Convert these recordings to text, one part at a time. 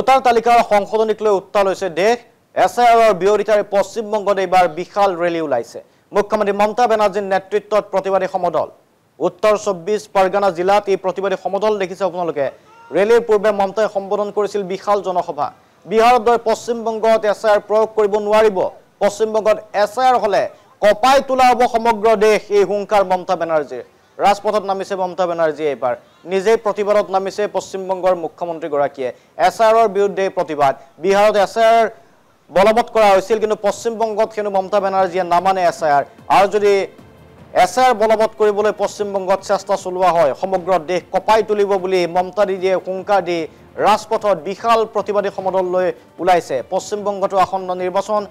Voter তালিকাৰ সংশোধনীক লৈ উত্তাল হৈছে দেশ। এছআইআৰৰ বিৰোধিতাৰে পশ্চিমবংগত এইবাৰ বিশাল ৰেলী ওলাইছে। মুখ্যমন্ত্ৰী মমতা বেনাৰ্জীৰ নেতৃত্বত প্ৰতিবাদী সমদল। উত্তৰ 24 পৰগনা জিলাত এই প্ৰতিবাদী সমদল দেখিছে আপোনালোকে। ৰেলীৰ পূৰ্বে মমতাই সম্বোধন কৰিছিল বিশাল জনসভা। বিহাৰৰ দৰে পশ্চিমবংগত এছআইআৰ প্ৰয়োগ কৰিব নোৱাৰিব। পশ্চিমবংগত এছআইআৰ হলে কপাই তোলা হ'ব সমগ্ৰ দেশ, এই হুংকাৰ মমতা বেনাৰ্জীৰ। ৰাজপথত নামিছে মমতা বেনাৰ্জীয়ে। এইবাৰ নিজেই প্ৰতিবাদত নামিছে পশ্চিমবংগৰ মুখ্যমন্ত্ৰীগৰাকীয়ে। এছআইআৰৰ বিৰুদ্ধে প্ৰতিবাদ। বিহাৰত এছআইআৰ বলবৎ কৰা হৈছিল, কিন্তু পশ্চিমবংগত হেনো মমতা বেনাৰ্জীয়ে নামানে এছআইআৰ। আৰু যদি এছআইআৰ বলবৎ কৰিবলৈ পশ্চিমবংগত চেষ্টা চলোৱা হয়, সমগ্ৰ দেশ কপাই তুলিব বুলি মমতা দিদিয়ে হুংকাৰ দি ৰাজপথত বিশাল প্ৰতিবাদী সমদল লৈ ওলাইছে। পশ্চিমবংগতো আসন্ন নিৰ্বাচন,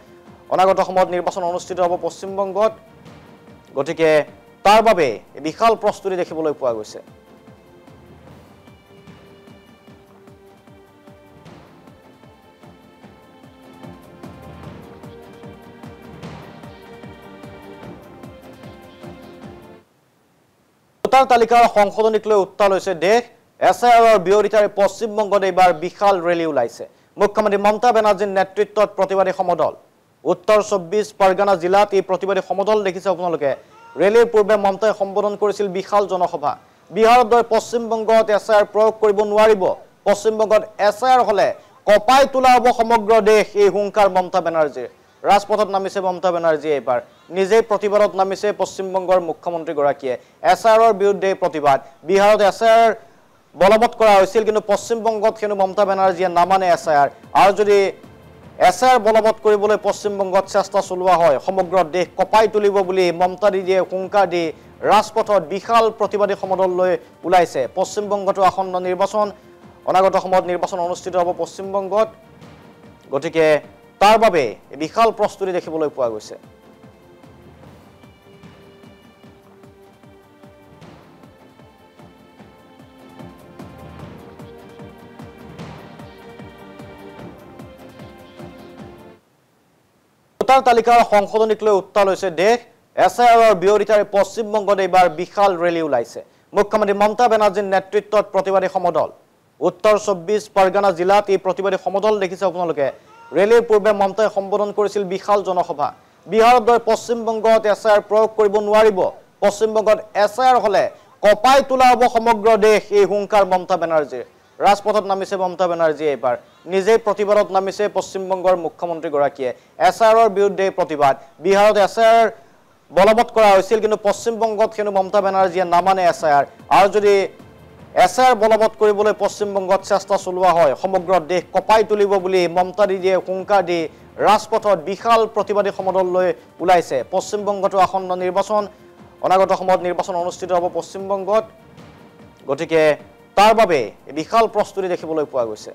অনাগত সময়ত নিৰ্বাচন অনুষ্ঠিত হ'ব পশ্চিমবংগত। গতিকে তাৰ বাবে বিশাল প্ৰস্তুতি দেখিবলৈ পোৱা গৈছে। ভোটাৰ তালিকাৰ সংশোধনীক লৈ উত্তাল হৈছে দেশ। এছআইআৰৰ বিৰোধিতাৰে পশ্চিমবংগত এইবাৰ বিশাল ৰেলী ওলাইছে। মুখ্যমন্ত্ৰী মমতা বেনাৰ্জীৰ নেতৃত্বত প্ৰতিবাদী সমদল। উত্তৰ 24 পৰগনা জিলাত এই প্ৰতিবাদী সমদল দেখিছে আপোনালোকে। ৰেলীৰ পূৰ্বে মমতাই সম্বোধন কৰিছিল বিশাল জনসভা। বিহাৰৰ দৰে পশ্চিমবংগত এছআইআৰ প্ৰয়োগ কৰিব নোৱাৰিব। পশ্চিমবংগত এছআইআৰ হলে কপাই তোলা হ'ব সমগ্ৰ দেশ, এই হুংকাৰ মমতা বেনাৰ্জীৰ। ৰাজপথত নামিছে মমতা বেনাৰ্জীয়ে। এইবাৰ নিজেই প্ৰতিবাদত নামিছে পশ্চিমবংগৰ মুখ্যমন্ত্ৰীগৰাকীয়ে। এছআইআৰৰ বিৰুদ্ধে প্ৰতিবাদ। বিহাৰত এছআইআৰ বলবৎ কৰা হৈছিল, কিন্তু পশ্চিমবংগত হেনো মমতা বেনাৰ্জীয়ে নামানে এছআইআৰ। আৰু যদি এছআইআৰ বলবৎ কৰিবলৈ পশ্চিমবংগত চেষ্টা চলোৱা হয়, সমগ্ৰ দেশ কপাই তুলিব বুলি মমতা দিদিয়ে হুংকাৰ দি ৰাজপথত বিশাল প্ৰতিবাদী সমদল লৈ ওলাইছে। পশ্চিমবংগতো আসন্ন নিৰ্বাচন, অনাগত সময়ত নিৰ্বাচন অনুষ্ঠিত হ'ব পশ্চিমবংগত। গতিকে তাৰ বাবে বিশাল প্ৰস্তুতি দেখিবলৈ পোৱা গৈছে। ভোটাৰ তালিকাৰ সংশোধনীক লৈ উত্তাল হৈছে দেশ। এছআইআৰৰ বিৰোধিতাৰে পশ্চিমবংগত এইবাৰ বিশাল ৰেলী ওলাইছে। মুখ্যমন্ত্ৰী মমতা বেনাৰ্জীৰ নেতৃত্বত প্ৰতিবাদী সমদল। উত্তৰ 24 পৰগনা জিলাত এই প্ৰতিবাদী সমদল দেখিছে আপোনালোকে। ৰেলীৰ পূৰ্বে মমতাই সম্বোধন কৰিছিল বিশাল জনসভা। বিহাৰৰ দৰে পশ্চিমবংগত এছআইআৰ প্ৰয়োগ কৰিব নোৱাৰিব। পশ্চিমবংগত এছআইআৰ হলে কপাই তোলা হ'ব সমগ্ৰ দেশ, এই হুংকাৰ মমতা বেনাৰ্জীৰ। ৰাজপথত নামিছে মমতা বেনাৰ্জীয়ে। এইবাৰ নিজেই প্ৰতিবাদত নামিছে পশ্চিমবংগৰ মুখ্যমন্ত্ৰীগৰাকীয়ে। এছআইআৰৰ বিৰুদ্ধে প্ৰতিবাদ। বিহাৰত এছআইআৰ বলবৎ কৰা হৈছিল, কিন্তু পশ্চিমবংগত হেনো মমতা বেনাৰ্জীয়ে নামানে এছআইআৰ। আৰু যদি এছআইআৰ বলবৎ কৰিবলৈ পশ্চিমবংগত চেষ্টা চলোৱা হয়, সমগ্ৰ দেশ কপাই তুলিব বুলি মমতা দিদিয়ে হুংকাৰ দি ৰাজপথত বিশাল প্ৰতিবাদী সমদল লৈ ওলাইছে। পশ্চিমবংগতো আসন্ন নিৰ্বাচন, অনাগত সময়ত নিৰ্বাচন অনুষ্ঠিত হ'ব পশ্চিমবংগত। গতিকে তাৰ বাবে বিশাল প্ৰস্তুতি দেখিবলৈ পোৱা গৈছে।